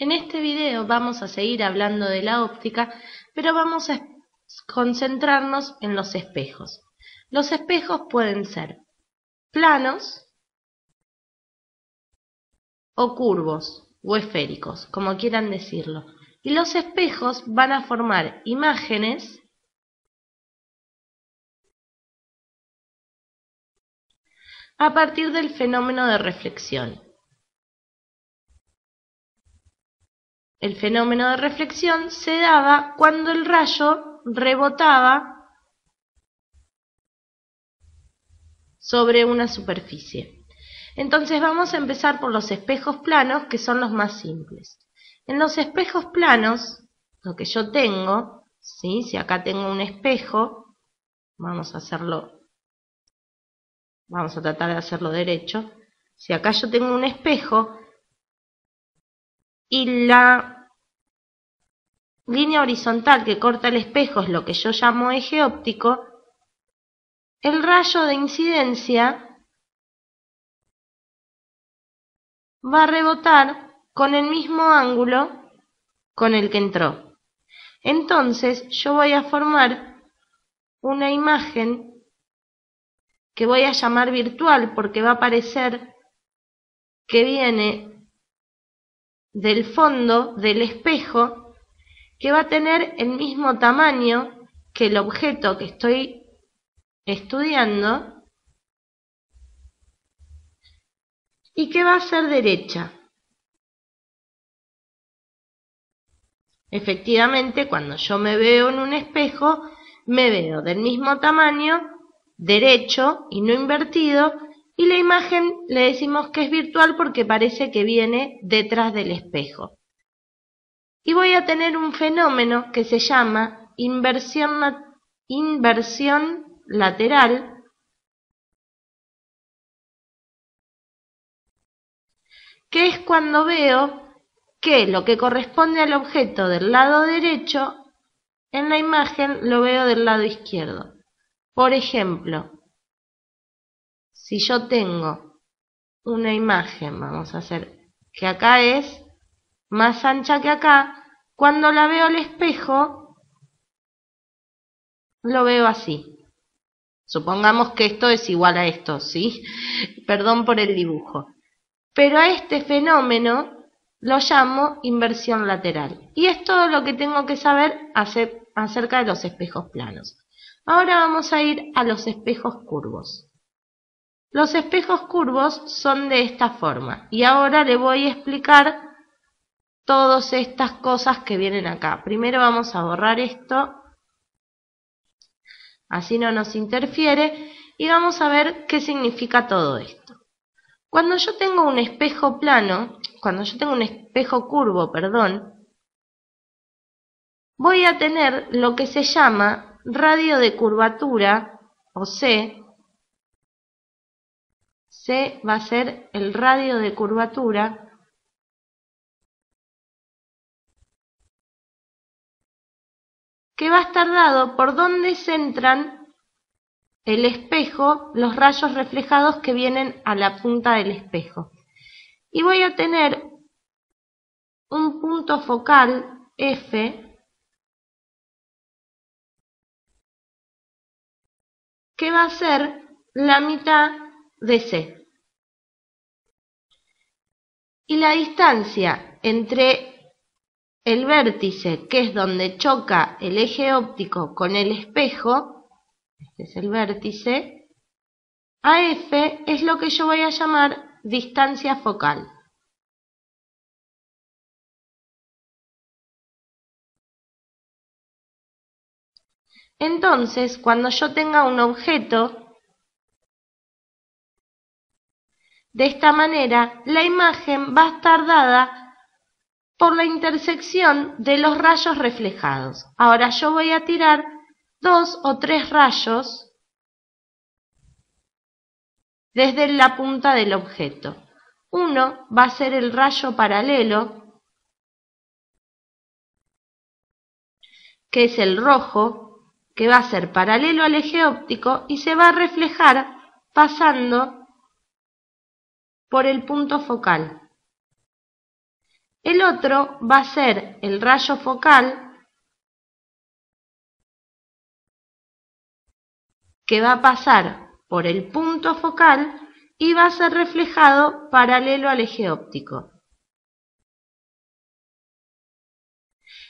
En este video vamos a seguir hablando de la óptica, pero vamos a concentrarnos en los espejos. Los espejos pueden ser planos o curvos o esféricos, como quieran decirlo. Y los espejos van a formar imágenes a partir del fenómeno de reflexión. El fenómeno de reflexión se daba cuando el rayo rebotaba sobre una superficie. Entonces vamos a empezar por los espejos planos, que son los más simples. En los espejos planos, lo que yo tengo, ¿sí? Si acá tengo un espejo, vamos a tratar de hacerlo derecho. Si acá yo tengo un espejo y la línea horizontal que corta el espejo es lo que yo llamo eje óptico, el rayo de incidencia va a rebotar con el mismo ángulo con el que entró. Entonces yo voy a formar una imagen que voy a llamar virtual porque va a parecer que viene del fondo del espejo, que va a tener el mismo tamaño que el objeto que estoy estudiando y que va a ser derecha. Efectivamente, cuando yo me veo en un espejo, me veo del mismo tamaño, derecho y no invertido, y la imagen le decimos que es virtual porque parece que viene detrás del espejo. Y voy a tener un fenómeno que se llama inversión lateral, que es cuando veo que lo que corresponde al objeto del lado derecho, en la imagen lo veo del lado izquierdo. Por ejemplo, si yo tengo una imagen, vamos a hacer que acá es más ancha que acá, cuando la veo al espejo, lo veo así. Supongamos que esto es igual a esto, ¿sí? Perdón por el dibujo. Pero a este fenómeno lo llamo inversión lateral. Y es todo lo que tengo que saber acerca de los espejos planos. Ahora vamos a ir a los espejos curvos. Los espejos curvos son de esta forma. Y ahora le voy a explicar todas estas cosas que vienen acá. Primero vamos a borrar esto, así no nos interfiere, y vamos a ver qué significa todo esto. Cuando yo tengo un espejo curvo, voy a tener lo que se llama radio de curvatura, o C. C va a ser el radio de curvatura que va a estar dado por donde centran el espejo los rayos reflejados que vienen a la punta del espejo. Y voy a tener un punto focal F que va a ser la mitad de C. Y la distancia entre el vértice, que es donde choca el eje óptico con el espejo, este es el vértice, AF es lo que yo voy a llamar distancia focal. Entonces, cuando yo tenga un objeto de esta manera, la imagen va a estar dada por la intersección de los rayos reflejados. Ahora yo voy a tirar 2 o 3 rayos desde la punta del objeto. Uno va a ser el rayo paralelo, que es el rojo, que va a ser paralelo al eje óptico y se va a reflejar pasando por el punto focal. El otro va a ser el rayo focal que va a pasar por el punto focal y va a ser reflejado paralelo al eje óptico.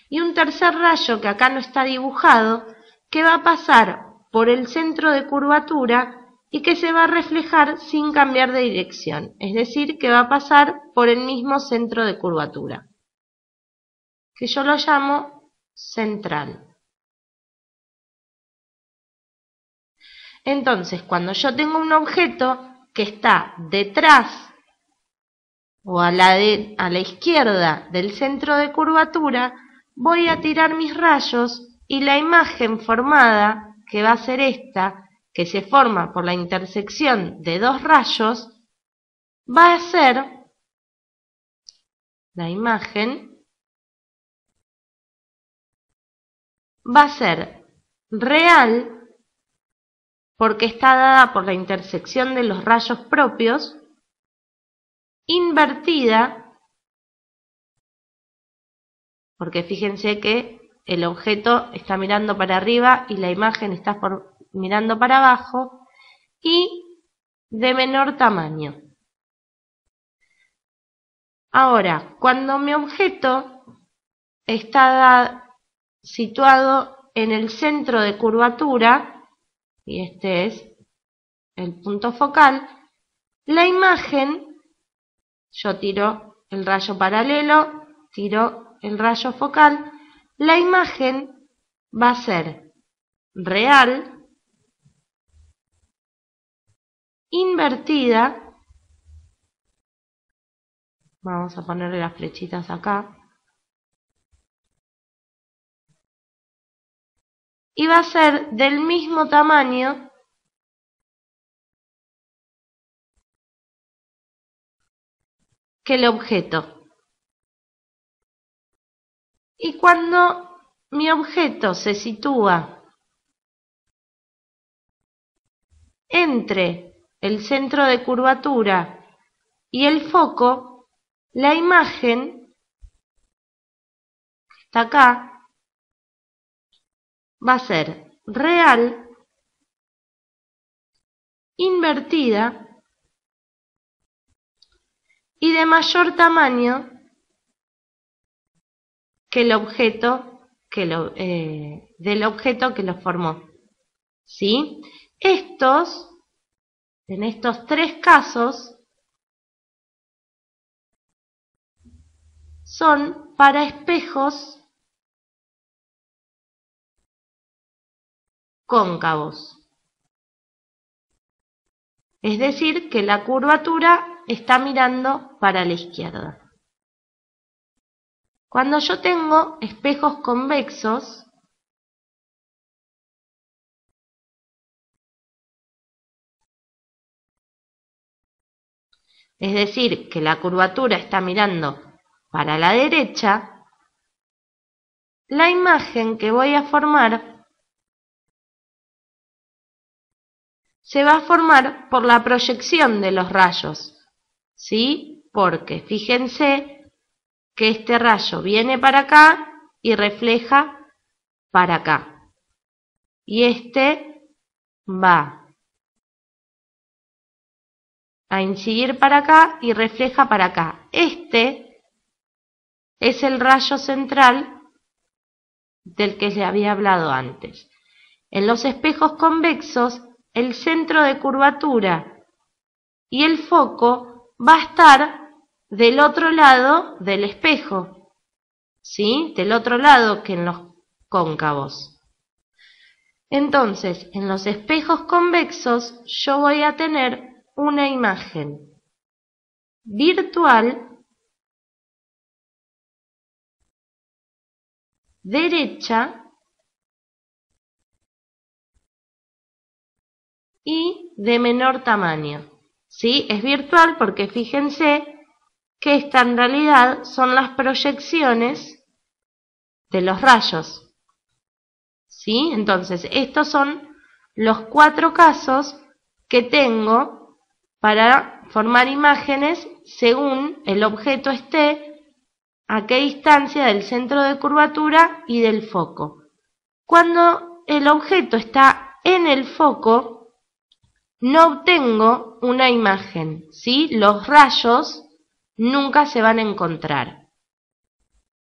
Y un tercer rayo que acá no está dibujado, que va a pasar por el centro de curvatura y que se va a reflejar sin cambiar de dirección, es decir, que va a pasar por el mismo centro de curvatura, que yo lo llamo central. Entonces, cuando yo tengo un objeto que está detrás o a la izquierda del centro de curvatura, voy a tirar mis rayos y la imagen formada, que va a ser esta, que se forma por la intersección de dos rayos, va a ser la imagen, va a ser real porque está dada por la intersección de los rayos propios, invertida, porque fíjense que el objeto está mirando para arriba y la imagen está mirando para abajo, y de menor tamaño. Ahora, cuando mi objeto está situado en el centro de curvatura, y este es el punto focal, la imagen, yo tiro el rayo paralelo, tiro el rayo focal, la imagen va a ser real, invertida, vamos a ponerle las flechitas acá, y va a ser del mismo tamaño que el objeto. Y cuando mi objeto se sitúa entre el centro de curvatura y el foco, la imagen, que está acá, va a ser real, invertida y de mayor tamaño que el objeto del objeto que lo formó. ¿Sí? En estos tres casos, son para espejos cóncavos. Es decir, que la curvatura está mirando para la izquierda. Cuando yo tengo espejos convexos, es decir, que la curvatura está mirando para la derecha, la imagen que voy a formar se va a formar por la proyección de los rayos, ¿sí? Porque fíjense que este rayo viene para acá y refleja para acá. Y este va a incidir para acá y refleja para acá. Este es el rayo central del que les había hablado antes. En los espejos convexos, el centro de curvatura y el foco va a estar del otro lado del espejo, ¿sí? Del otro lado que en los cóncavos. Entonces, en los espejos convexos yo voy a tener una imagen virtual derecha y de menor tamaño. ¿Sí? Es virtual porque fíjense que esta en realidad son las proyecciones de los rayos. ¿Sí? Entonces, estos son los 4 casos que tengo para formar imágenes según el objeto esté a qué distancia del centro de curvatura y del foco. Cuando el objeto está en el foco, no obtengo una imagen, ¿sí? Los rayos nunca se van a encontrar.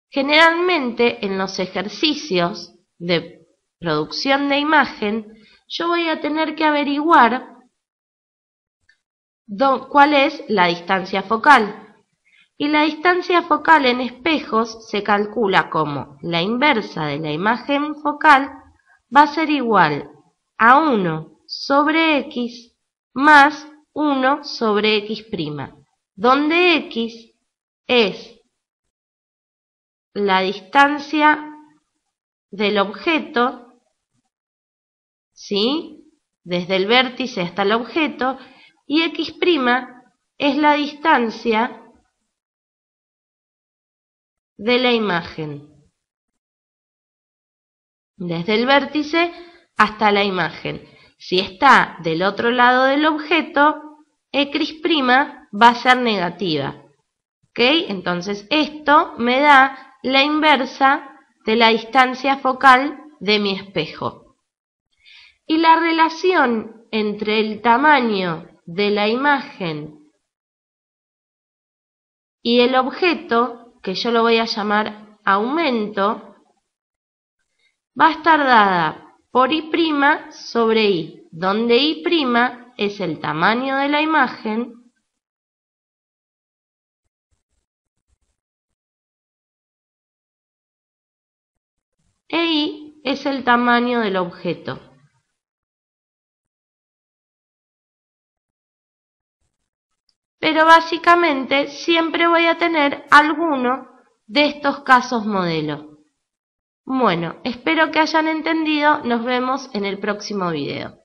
Generalmente en los ejercicios de producción de imagen, yo voy a tener que averiguar cuál es la distancia focal. Y la distancia focal en espejos se calcula como la inversa de la imagen focal va a ser igual a 1 sobre x más 1 sobre x', donde x es la distancia del objeto, ¿sí? Desde el vértice hasta el objeto, y x' es la distancia de la imagen, desde el vértice hasta la imagen. Si está del otro lado del objeto, x' va a ser negativa. ¿Ok? Entonces esto me da la inversa de la distancia focal de mi espejo. Y la relación entre el tamaño de la imagen y el objeto, que yo lo voy a llamar aumento, va a estar dada por I' sobre I, donde I' es el tamaño de la imagen e I es el tamaño del objeto. Pero básicamente siempre voy a tener alguno de estos casos modelo. Bueno, espero que hayan entendido. Nos vemos en el próximo video.